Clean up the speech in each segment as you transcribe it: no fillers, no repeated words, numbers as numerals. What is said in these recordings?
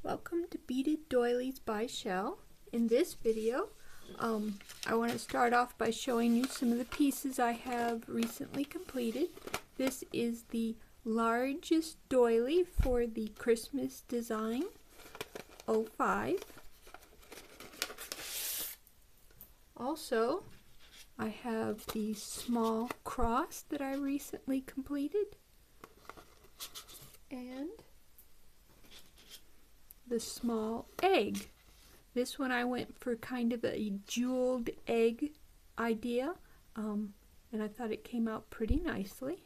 Welcome to Beaded Doilies by Shell. In this video, I want to start off by showing you some of the pieces I have recently completed. This is the largest doily for the Christmas Design 05. Also, I have the small cross that I recently completed, and the small egg. This one I went for kind of a jeweled egg idea, and I thought it came out pretty nicely.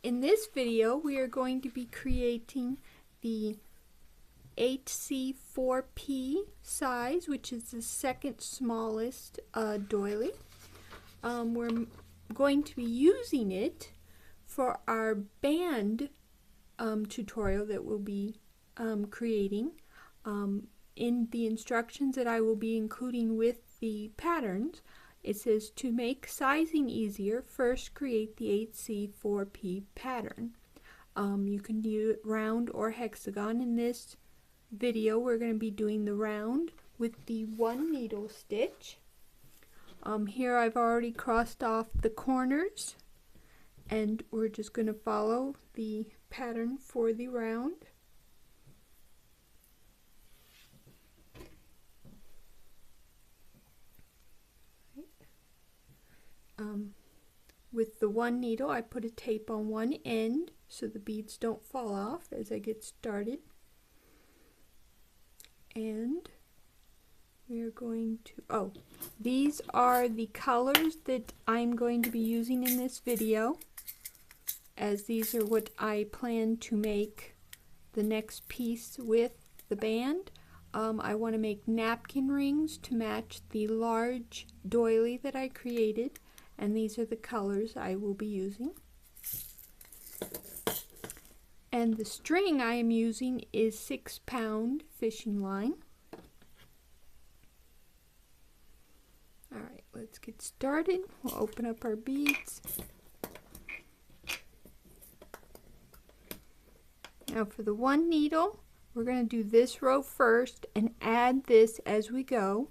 In this video, we are going to be creating the HC4P size, which is the second smallest doily. We're going to be using it for our band tutorial that we'll be creating. In the instructions that I will be including with the patterns, it says to make sizing easier, first create the HC4P pattern. You can do it round or hexagon. In this video, we're going to be doing the round with the 1 needle stitch. Here I've already crossed off the corners, and we're just going to follow the pattern for the round. With the 1 needle, I put a tape on one end so the beads don't fall off as I get started. And we are going to, these are the colors that I'm going to be using in this video, as these are what I plan to make the next piece with the band. I want to make napkin rings to match the large doily that I created, and these are the colors I will be using. And the string I am using is 6-pound fishing line. Alright, let's get started. We'll open up our beads. Now for the 1 needle, we're going to do this row first and add this as we go.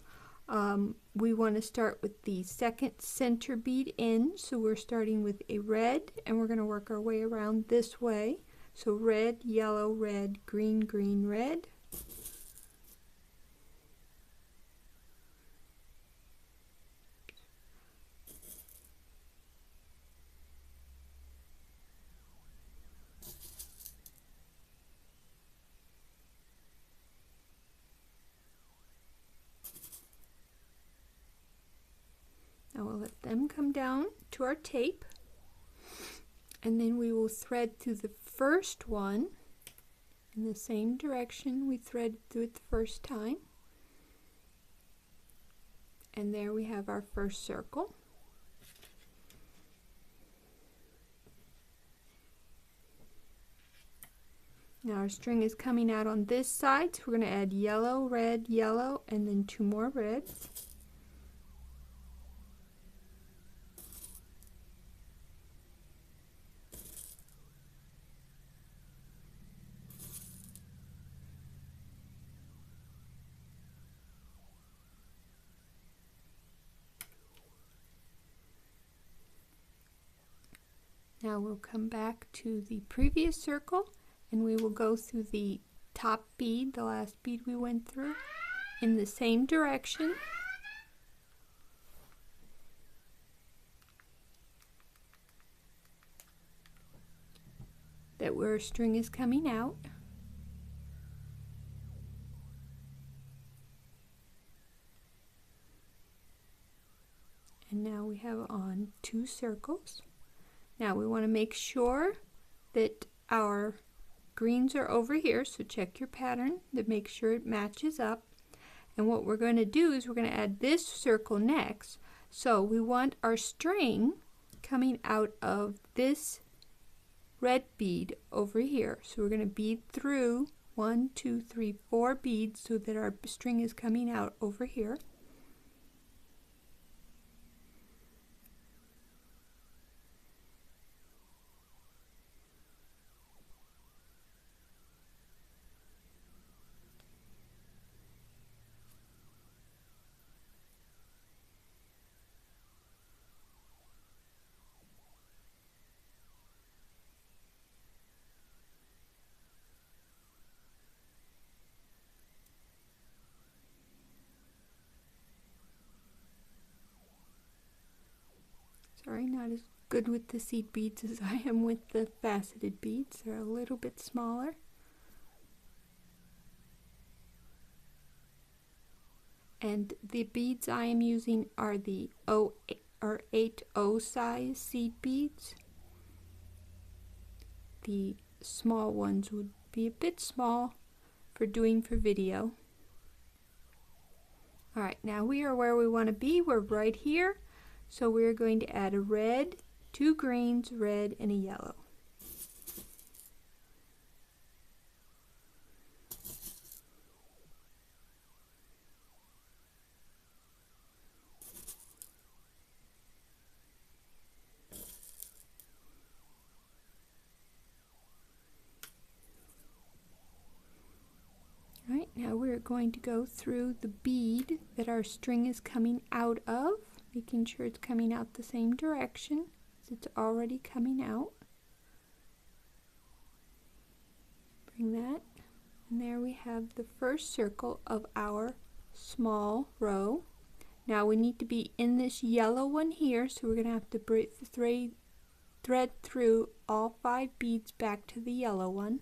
We want to start with the second center bead in, so we're starting with a red, and we're going to work our way around this way. So red, yellow, red, green, green, red. Now we'll let them come down to our tape, and then we will thread through the first one in the same direction we threaded through it the first time. And there we have our first circle. Now our string is coming out on this side, so we're going to add yellow, red, yellow, and then 2 more reds. Now we'll come back to the previous circle, and we will go through the top bead, the last bead we went through, in the same direction. That where our string is coming out. And now we have on 2 circles. Now we want to make sure that our greens are over here, so check your pattern to make sure it matches up. And what we're going to do is we're going to add this circle next. So we want our string coming out of this red bead over here. So we're going to bead through 1, 2, 3, 4 beads so that our string is coming out over here. Sorry, not as good with the seed beads as I am with the faceted beads. They're a little bit smaller. And the beads I am using are the 8O size seed beads. The small ones would be a bit small for doing for video. Alright, now we are where we want to be. We're right here. So we're going to add a red, 2 greens, red, and a yellow. Alright, now we're going to go through the bead that our string is coming out of, making sure it's coming out the same direction as it's already coming out. Bring that, and there we have the first circle of our small row. Now we need to be in this yellow one here, so we're going to have to thread through all 5 beads back to the yellow one.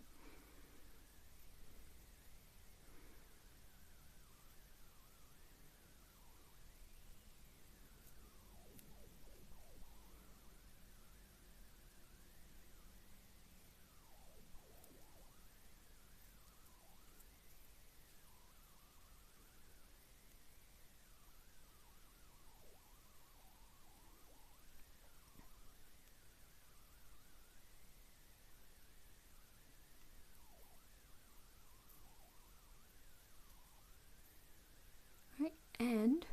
And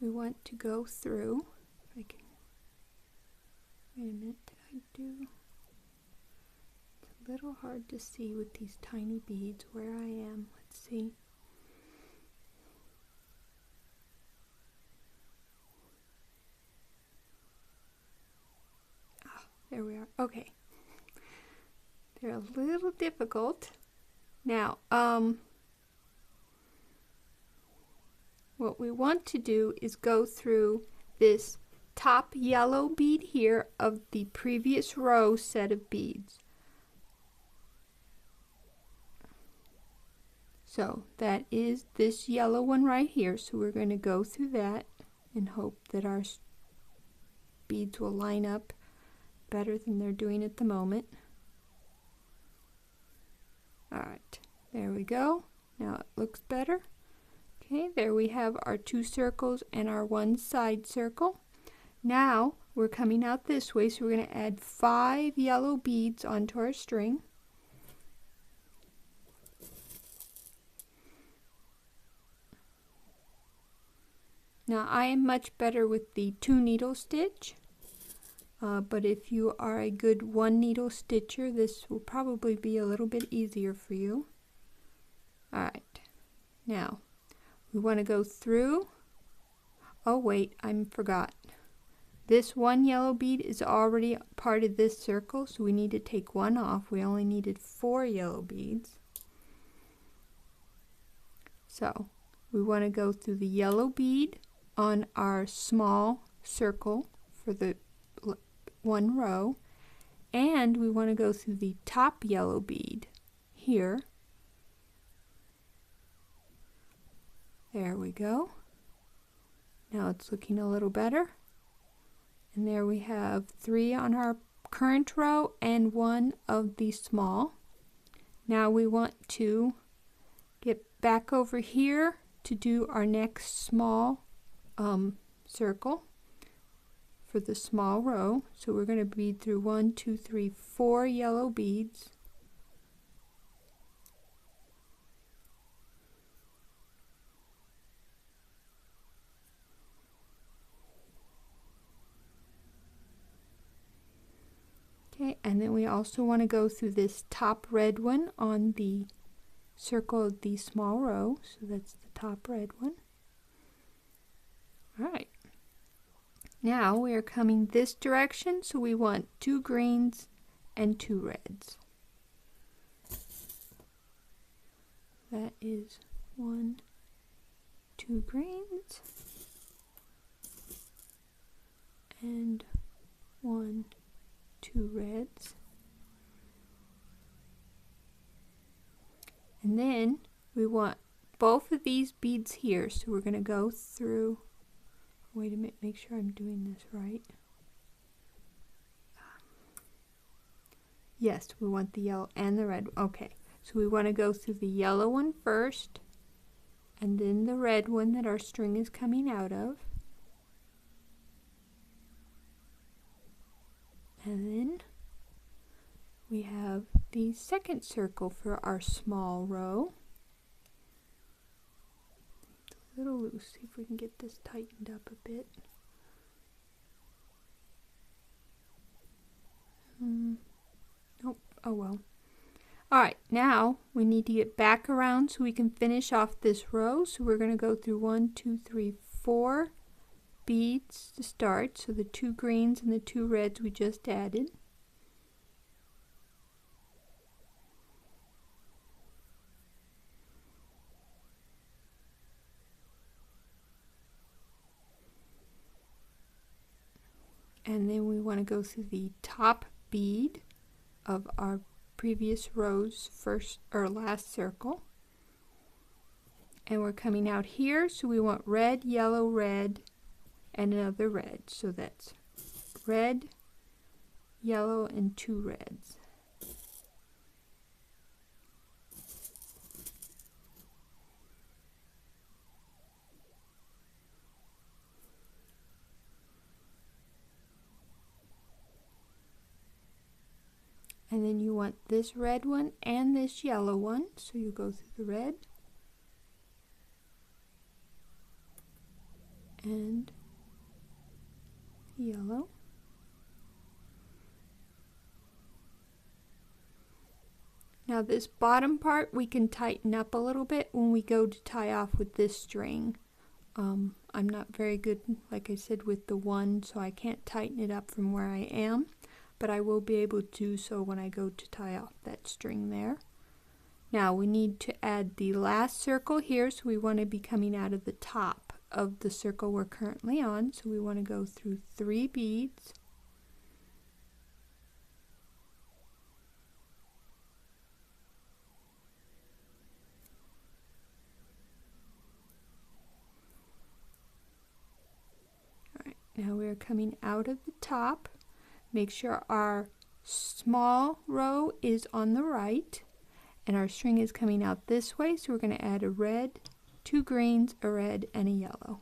we want to go through, if I can, wait a minute, did I do, it's a little hard to see with these tiny beads where I am. Let's see. Ah, there we are. Okay. They're a little difficult. Now, what we want to do is go through this top yellow bead here of the previous row set of beads. So that is this yellow one right here. So we're going to go through that and hope that our beads will line up better than they're doing at the moment. Alright, there we go. Now it looks better. Okay, there we have our 2 circles and our 1 side circle. Now we're coming out this way, so we're going to add 5 yellow beads onto our string. Now I am much better with the 2 needle stitch, but if you are a good 1 needle stitcher, this will probably be a little bit easier for you. Alright, now we want to go through, oh wait, I forgot. This 1 yellow bead is already part of this circle, so we need to take 1 off. We only needed 4 yellow beads. So we want to go through the yellow bead on our small circle for the 1 row, and we want to go through the top yellow bead here. There we go. Now it's looking a little better. And there we have 3 on our current row and 1 of the small. Now we want to get back over here to do our next small circle for the small row. So we're going to bead through 1, 2, 3, 4 yellow beads. Okay, and then we also want to go through this top red one on the circle of the small row. So that's the top red one. Alright. Now we are coming this direction, so we want 2 greens and 2 reds. That is 1, 2 greens. and 1, 2 reds. And then we want both of these beads here, so we're going to go through, wait a minute, make sure I'm doing this right. Yes, we want the yellow and the red. Okay, so we want to go through the yellow one first, and then the red one that our string is coming out of. And then we have the second circle for our small row. It's a little loose. See if we can get this tightened up a bit. Nope. Oh well. Alright, now we need to get back around so we can finish off this row. So we're going to go through 1, 2, 3, 4 beads to start. So the 2 greens and the 2 reds we just added. And then we want to go through the top bead of our previous row's first or last circle. And we're coming out here, so we want red, yellow, red, and another red. So that's red, yellow, and 2 reds. And then you want this red one and this yellow one, so you go through the red and yellow. Now this bottom part we can tighten up a little bit when we go to tie off with this string. I'm not very good, like I said, with the one, so I can't tighten it up from where I am, but I will be able to do so when I go to tie off that string there. Now we need to add the last circle here, so we want to be coming out of the top of the circle we're currently on, so we want to go through 3 beads. Alright, now we're coming out of the top. Make sure our small row is on the right and our string is coming out this way, so we're going to add a red, 2 greens, a red, and a yellow.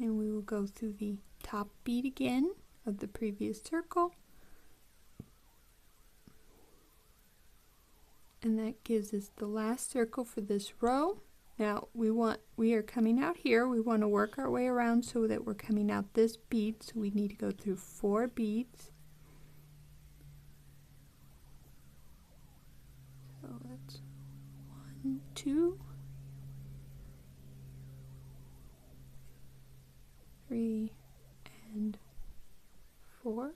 And we will go through the top bead again of the previous circle, and that gives us the last circle for this row. Now we are coming out here, we want to work our way around so that we're coming out this bead, so we need to go through 4 beads. So that's 1, 2, 3, and 4.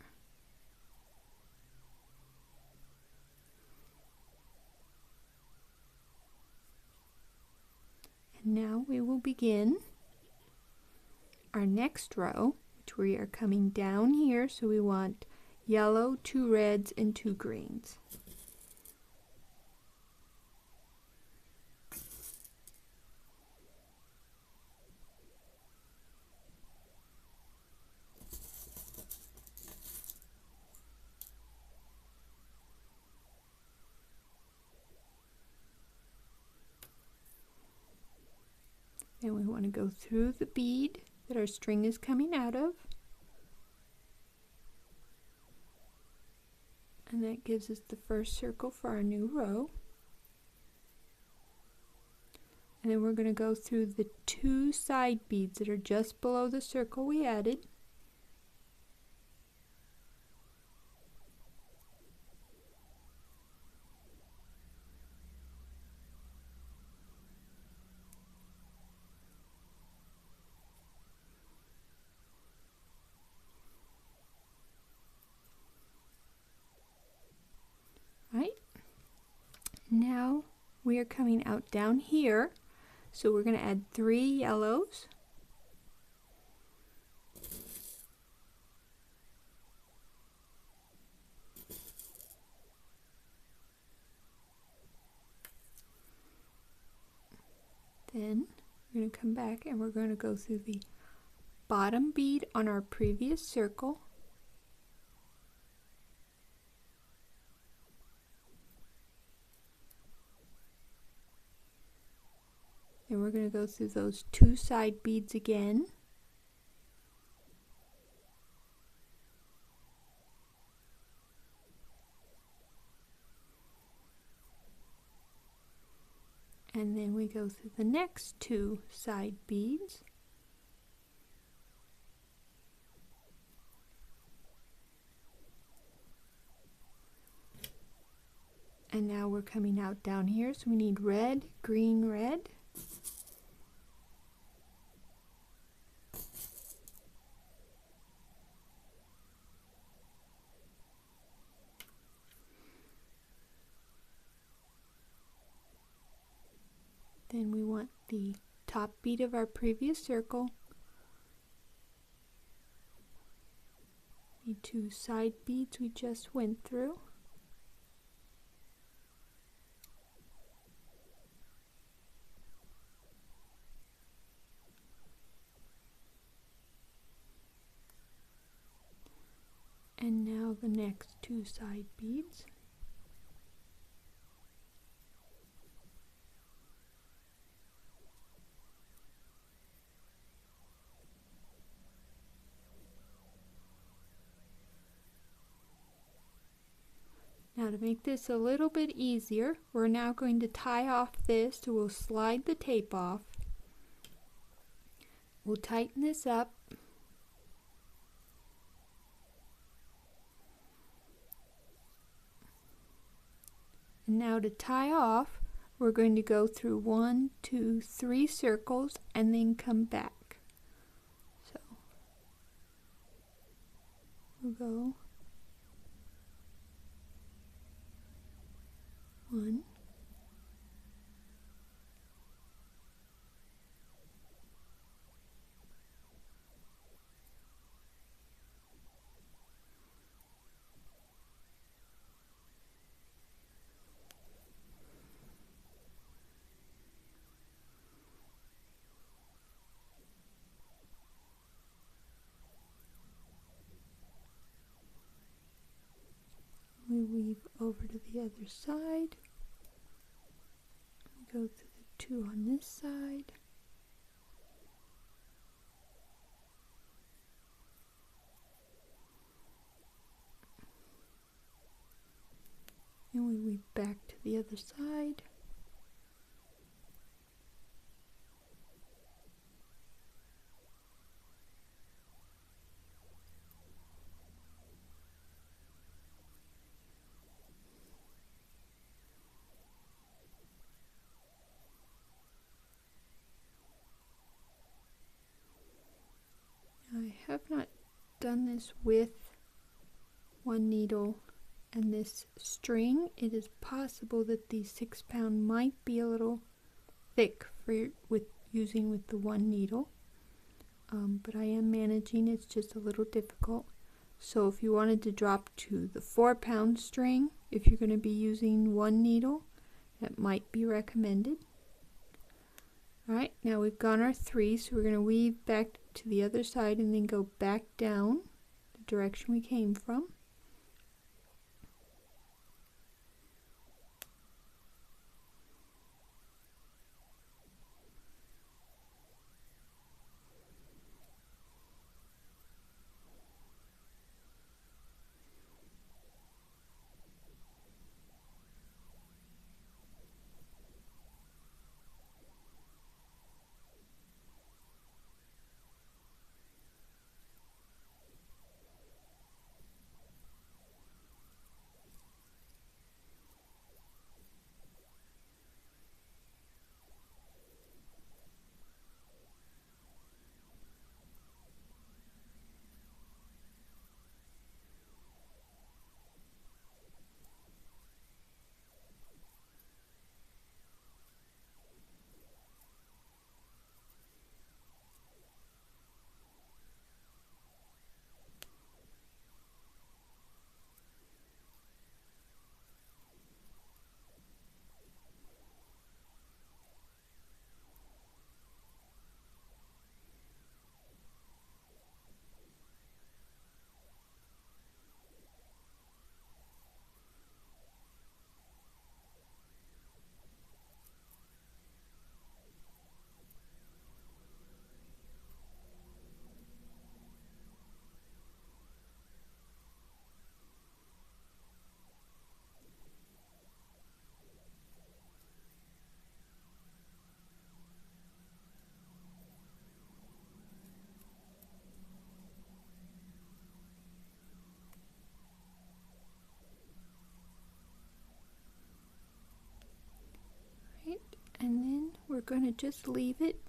And now we will begin our next row, which we are coming down here, so we want yellow, 2 reds, and 2 greens. And we want to go through the bead that our string is coming out of. And that gives us the first circle for our new row. And then we're going to go through the 2 side beads that are just below the circle we added. we are coming out down here, so we're going to add 3 yellows. Then we're going to come back and we're going to go through the bottom bead on our previous circle. Then we're going to go through those 2 side beads again. And then we go through the next 2 side beads. And now we're coming out down here, so we need red, green, red. Then we want the top bead of our previous circle, the 2 side beads we just went through. And now the next 2 side beads. Now to make this a little bit easier, we're now going to tie off this, so we'll slide the tape off. We'll tighten this up. And now to tie off, we're going to go through 1, 2, 3 circles and then come back. So we'll go 1, 2. We weave over to the other side. We go through the 2 on this side. And we weave back to the other side. I have not done this with 1 needle and this string. It is possible that the 6-pound might be a little thick for using with the 1 needle, but I am managing. It's just a little difficult. So if you wanted to drop to the 4-pound string, if you're going to be using 1 needle, that might be recommended. Alright, now we've gone our 3, so we're going to weave back to the other side and then go back down the direction we came from. going to just leave it.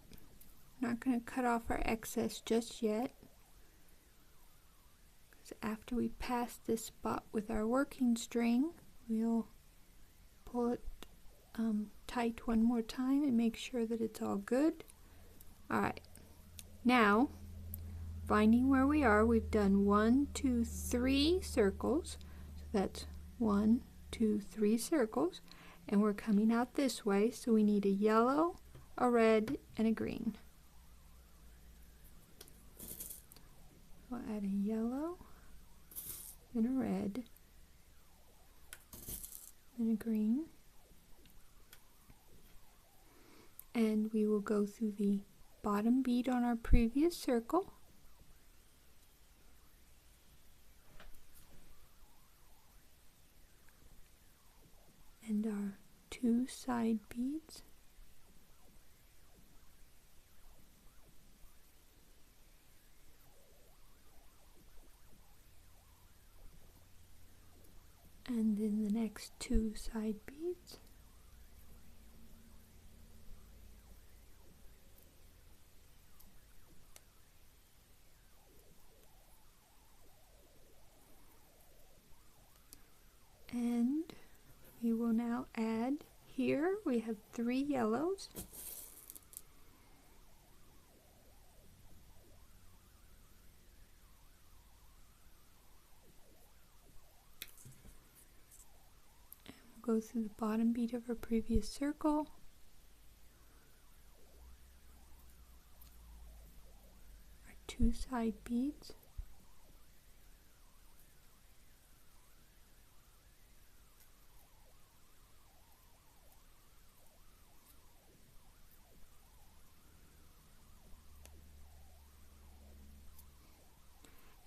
Not going to cut off our excess just yet, because after we pass this spot with our working string, we'll pull it tight one more time and make sure that it's all good. Alright, now finding where we are, we've done 1, 2, 3 circles, so that's 1, 2, 3 circles, and we're coming out this way, so we need a yellow, a red, and a green. We'll add a yellow, then a red, then a green, and we will go through the bottom bead on our previous circle, and our 2 side beads, and then the next 2 side beads, and we will now add, here we have 3 yellows, and we'll go through the bottom bead of our previous circle, our 2 side beads,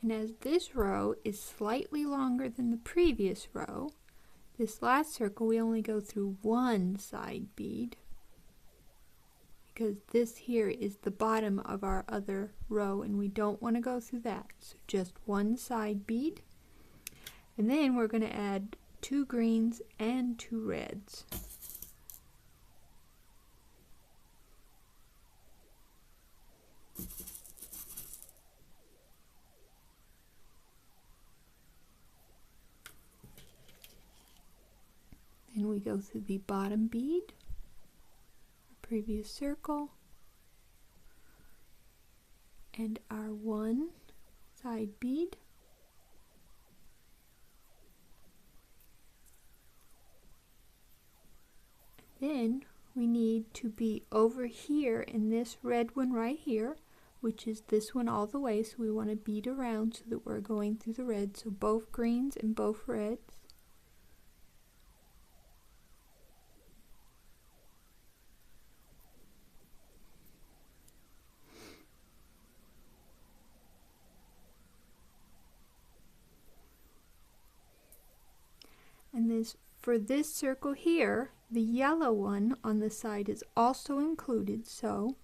and as this row is slightly longer than the previous row, this last circle we only go through 1 side bead, because this here is the bottom of our other row and we don't want to go through that, so just 1 side bead, and then we're going to add 2 greens and 2 reds. Then we go through the bottom bead, previous circle, and our 1 side bead, and then we need to be over here in this red one right here, which is this one all the way, so we want to bead around so that we're going through the red, so both greens and both reds. And this, for this circle here, the yellow one on the side is also included, so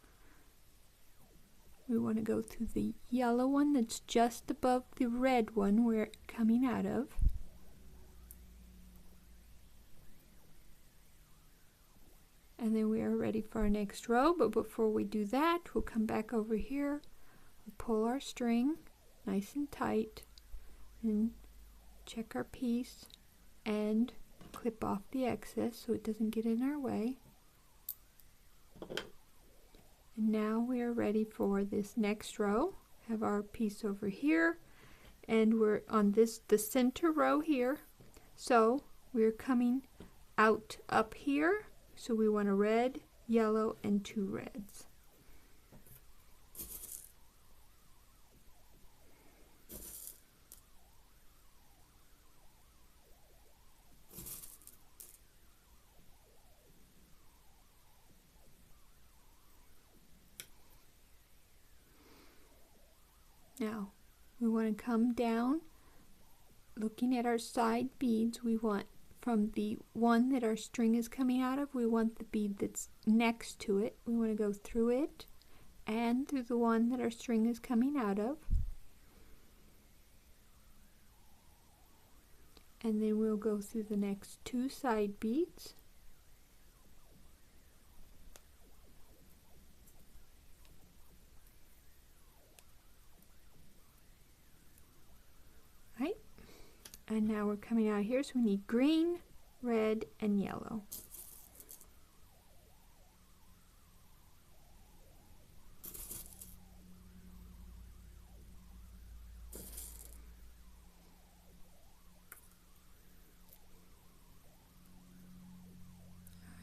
we want to go through the yellow one that's just above the red one we're coming out of. And then we are ready for our next row, but before we do that, we'll come back over here, we'll pull our string nice and tight, and check our piece, and clip off the excess so it doesn't get in our way. And now we are ready for this next row. Have our piece over here, and we're on this, the center row here, so we're coming out up here, so we want a red, yellow, and 2 reds. Now we want to come down, looking at our side beads. We want, from the one that our string is coming out of, we want the bead that's next to it. We want to go through it and through the one that our string is coming out of, and then we'll go through the next 2 side beads, And now we're coming out here, so we need green, red, and yellow.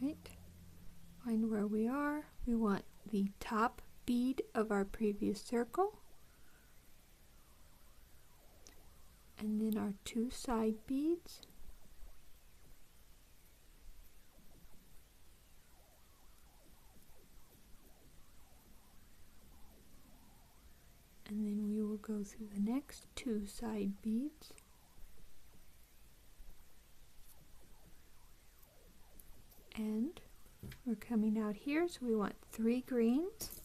Alright, find where we are. We want the top bead of our previous circle, and then our 2 side beads, and then we will go through the next 2 side beads, and we're coming out here, so we want 3 greens,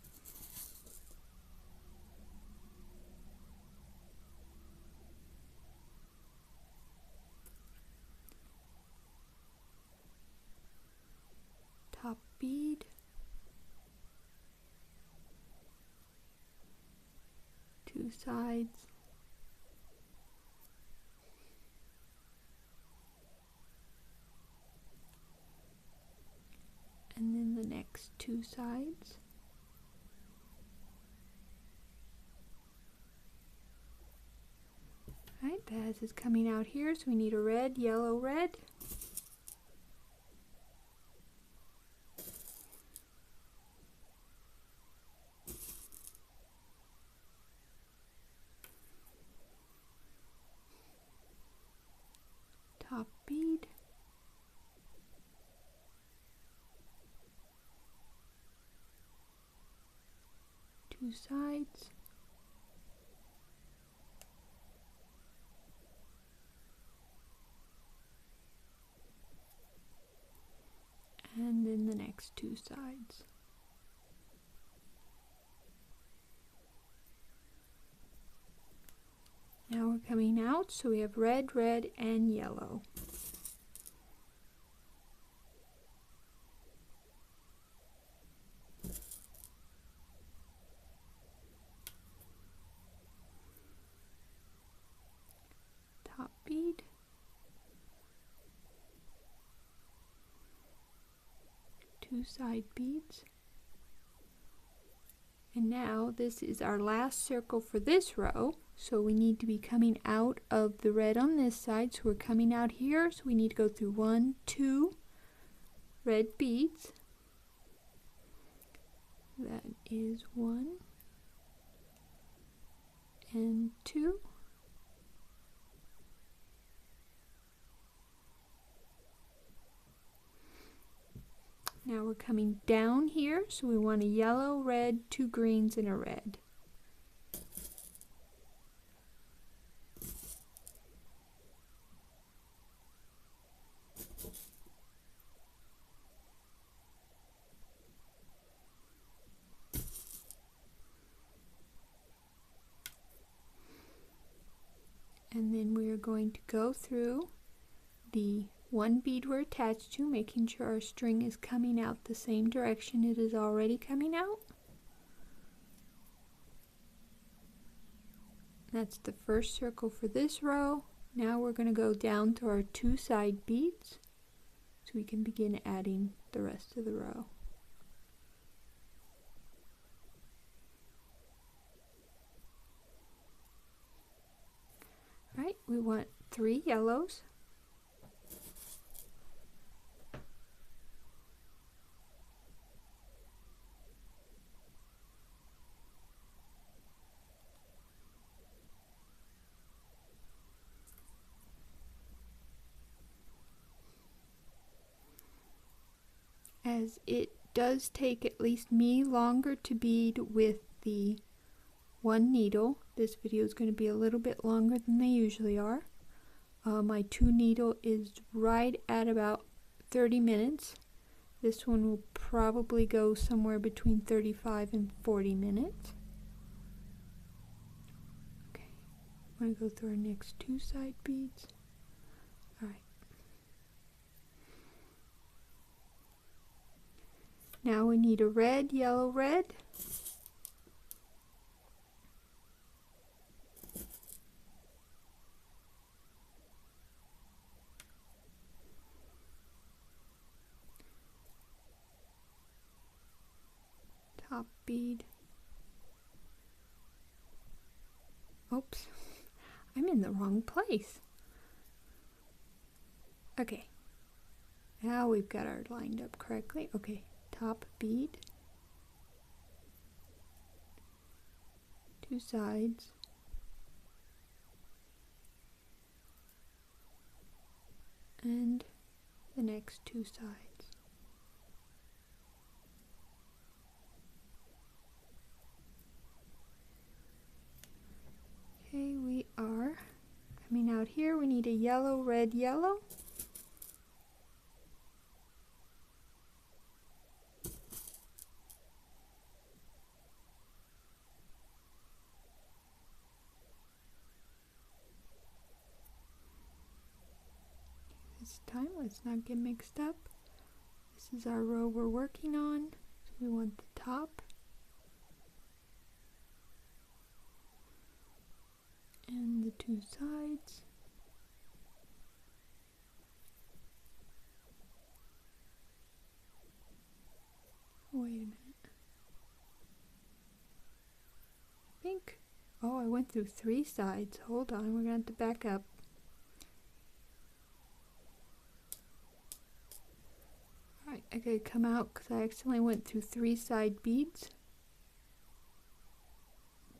top bead, 2 sides, and then the next 2 sides. Alright, that is coming out here, so we need a red, yellow, red. Top bead, two sides, and then the next 2 sides. Now we're coming out, so we have red, red, and yellow. Top bead, two side beads, and now this is our last circle for this row, so we need to be coming out of the red on this side, so we're coming out here, so we need to go through 1, 2 red beads. That is 1 and 2. Now we're coming down here, so we want a yellow, red, 2 greens, and a red. And then we are going to go through the 1 bead we're attached to, making sure our string is coming out the same direction it is already coming out. That's the first circle for this row. Now we're going to go down to our 2 side beads so we can begin adding the rest of the row. Alright, we want 3 yellows. As it does take at least me longer to bead with the 1 needle. This video is going to be a little bit longer than they usually are. My 2 needle is right at about 30 minutes. This one will probably go somewhere between 35 and 40 minutes. Okay, I'm going to go through our next 2 side beads. Alright. Now we need a red, yellow, red. top bead. Oops, I'm in the wrong place. Okay, now we've got our lined up correctly. Okay, top bead, 2 sides, and the next 2 sides. Okay, we are coming out here. We need a yellow, red, yellow. This time, let's not get mixed up. This is our row we're working on, so we want the top and the 2 sides. Wait a minute. I think, oh, I went through 3 sides. Hold on, we're gonna have to back up. Alright, I gotta come out because I accidentally went through 3 side beads.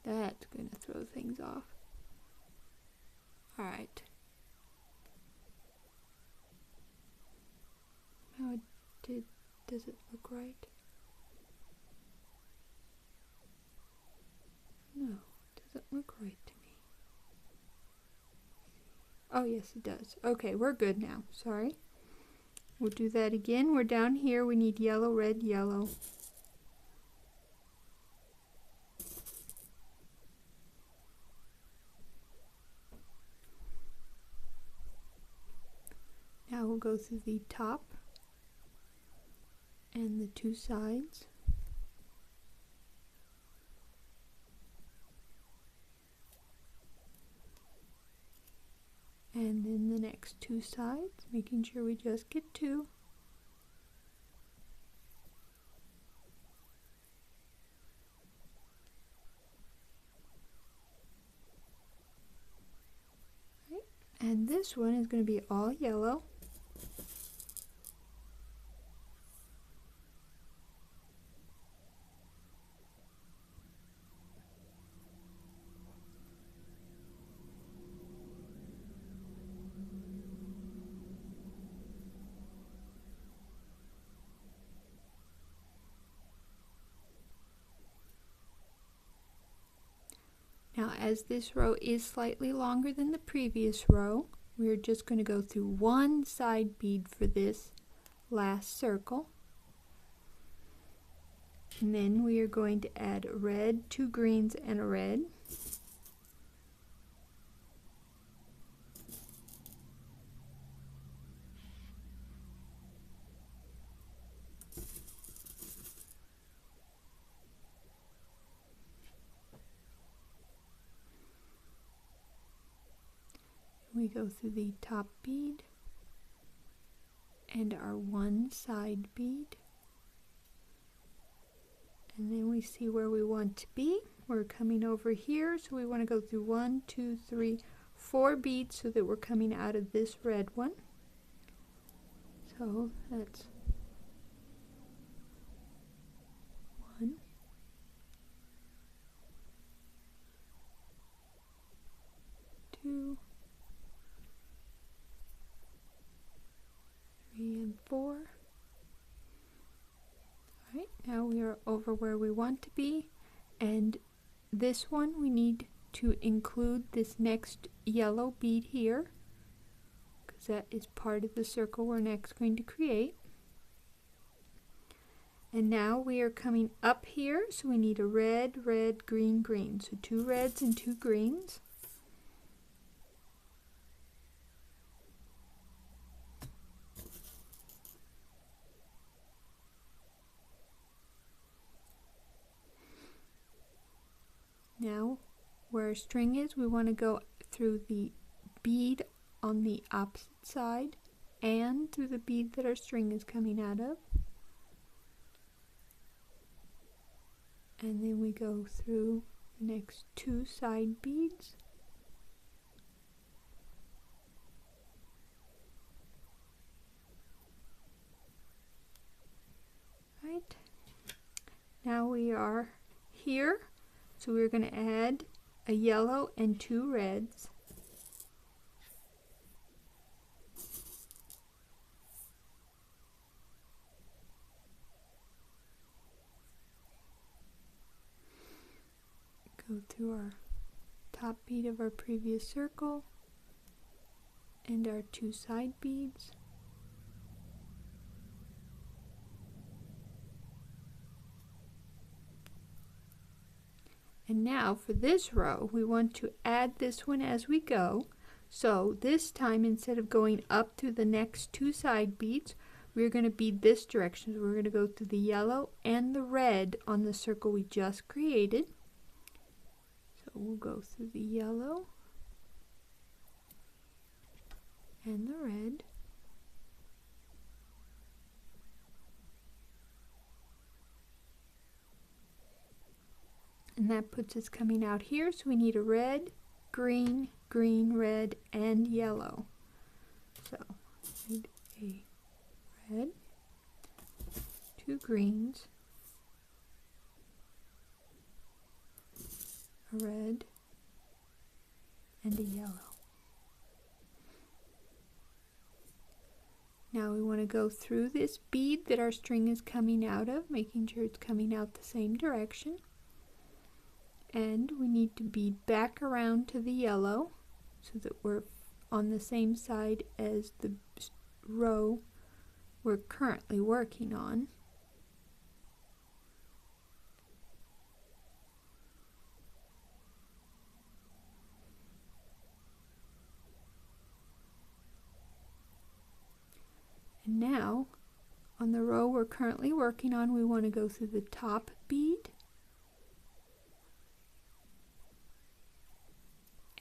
That's gonna throw things off. Alright. How does it look right? No, it doesn't look right to me. Oh yes, it does. Okay, we're good now. Sorry. We'll do that again. We're down here. We need yellow, red, yellow. Now we'll go through the top and the 2 sides. And then the next 2 sides, making sure we just get 2. Right. And this one is going to be all yellow. Now, as this row is slightly longer than the previous row, we're just going to go through 1 side bead for this last circle. And then we are going to add a red, 2 greens, and a red. We go through the top bead and our 1 side bead, and then we see where we want to be. We're coming over here, so we want to go through 1, 2, 3, 4 beads so that we're coming out of this red one. So that's 1, 2, 3, and 4. Alright, now we are over where we want to be, and this one we need to include this next yellow bead here, because that is part of the circle we're next going to create. And now we are coming up here, so we need a red, red, green, green. So 2 reds and 2 greens. Now, where our string is, we want to go through the bead on the opposite side and through the bead that our string is coming out of. And then we go through the next 2 side beads. Right. Now we are here, so we're going to add a yellow and 2 reds. Go through our top bead of our previous circle and our 2 side beads. And now for this row, we want to add this one as we go. So this time, instead of going up through the next 2 side beads, we're going to bead this direction. So we're going to go through the yellow and the red on the circle we just created. So we'll go through the yellow and the red. And that puts us coming out here, so we need a red, green, green, red, and yellow. So we need a red, 2 greens, a red, and a yellow. Now we want to go through this bead that our string is coming out of, making sure it's coming out the same direction. And we need to bead back around to the yellow so that we're on the same side as the row we're currently working on. And now, on the row we're currently working on, we want to go through the top bead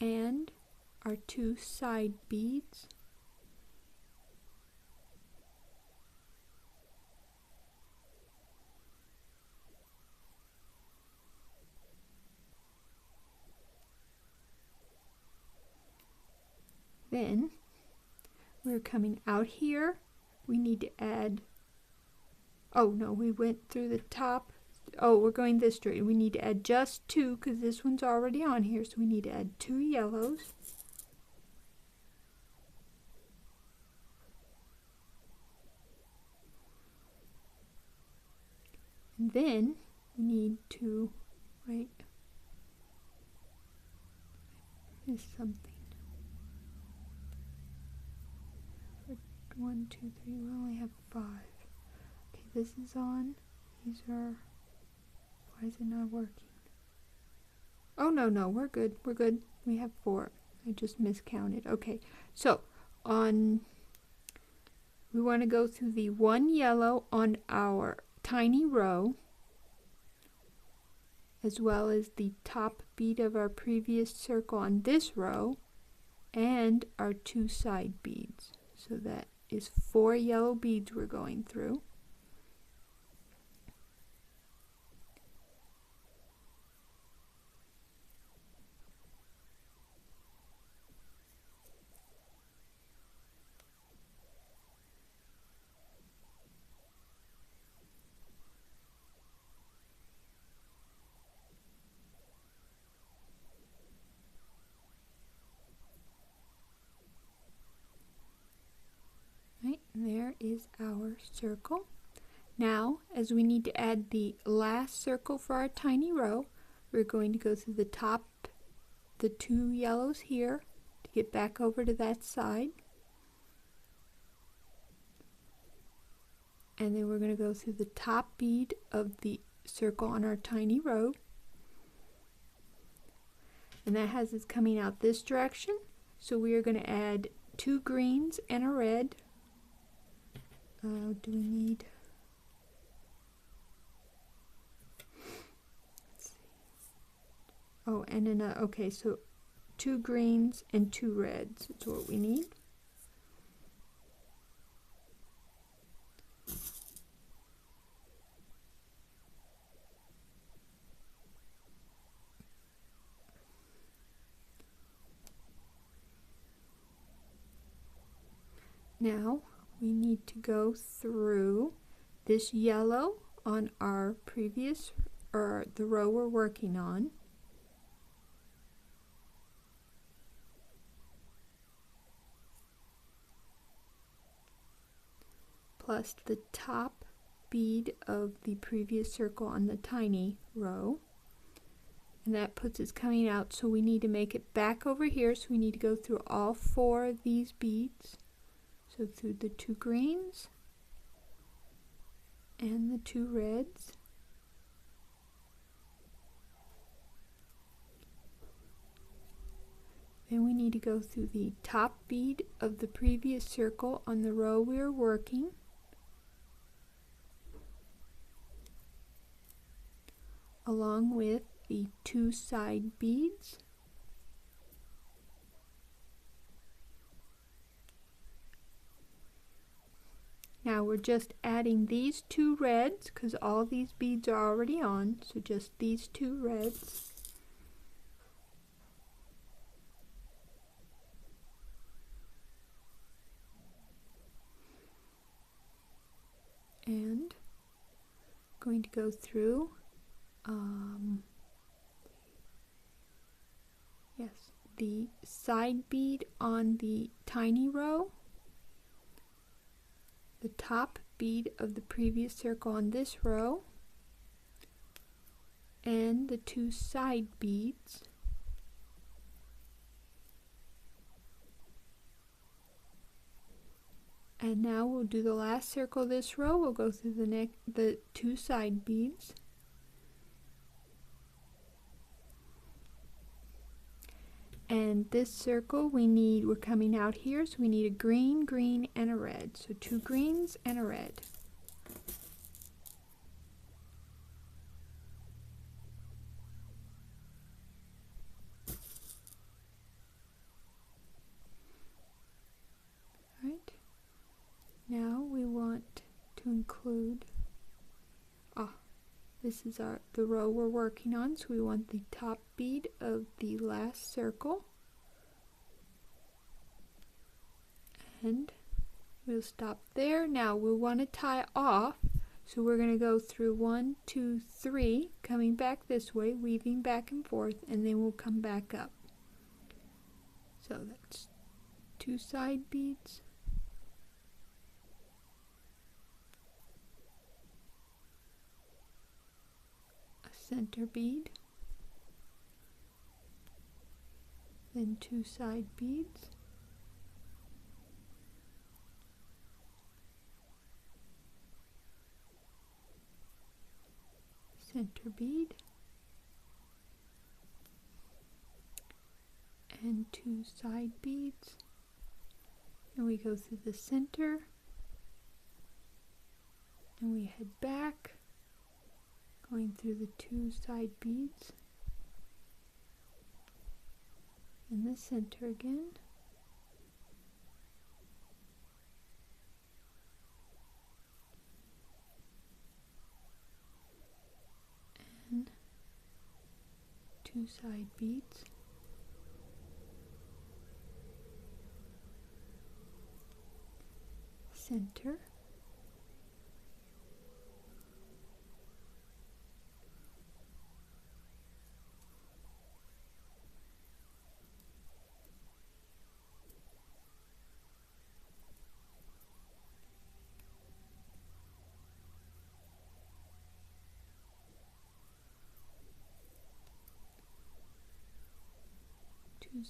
and our 2 side beads. Then we're coming out here. We need to add, oh no, we went through the top. Oh, we're going this straight. We need to add just 2 because this one's already on here, so we need to add 2 yellows. And then we need to, wait, is something. 1, 2, 3, we only have 5. Okay, this is on. These are, why is it not working? Oh, no, we're good. We're good. We have 4. I just miscounted. Okay, so on, we want to go through the 1 yellow on our tiny row, as well as the top bead of our previous circle on this row, and our 2 side beads. So that is 4 yellow beads we're going through. There is our circle. Now, as we need to add the last circle for our tiny row, we're going to go through the top, the 2 yellows here to get back over to that side. And then we're going to go through the top bead of the circle on our tiny row. And that has us coming out this direction. So we are going to add 2 greens and a red. Do we need, let's see. Oh, and then, okay, so 2 greens and 2 reds is what we need. Now we need to go through this yellow on our previous, or the row we're working on, plus the top bead of the previous circle on the tiny row, and that puts us coming out. So we need to make it back over here, so we need to go through all 4 of these beads. So through the 2 greens and the 2 reds, then we need to go through the top bead of the previous circle on the row we are working, along with the 2 side beads, now we're just adding these 2 reds because all these beads are already on, so just these 2 reds. And going to go through the side bead on the tiny row, the top bead of the previous circle on this row, and the 2 side beads, and now we'll do the last circle of this row. We'll go through the 2 side beads, and this circle we're coming out here, so we need a green, green, and a red. So 2 greens and a red. Right. Now we want to include, this is the row we're working on, so we want the top bead of the last circle, and we'll stop there. Now we'll want to tie off, so we're going to go through 1, 2, 3, coming back this way, weaving back and forth, and then we'll come back up. So that's 2 side beads, center bead, then 2 side beads, center bead, and 2 side beads, and we go through the center, and we head back, going through the 2 side beads, in the center again, and 2 side beads, center,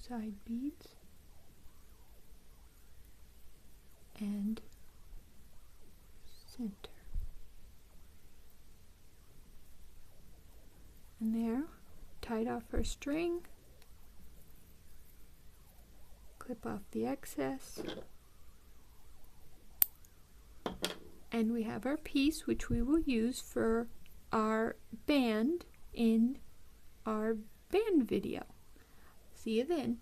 side beads, and center. And there, tied off our string, clip off the excess, and we have our piece, which we will use for our band in our band video. See you then.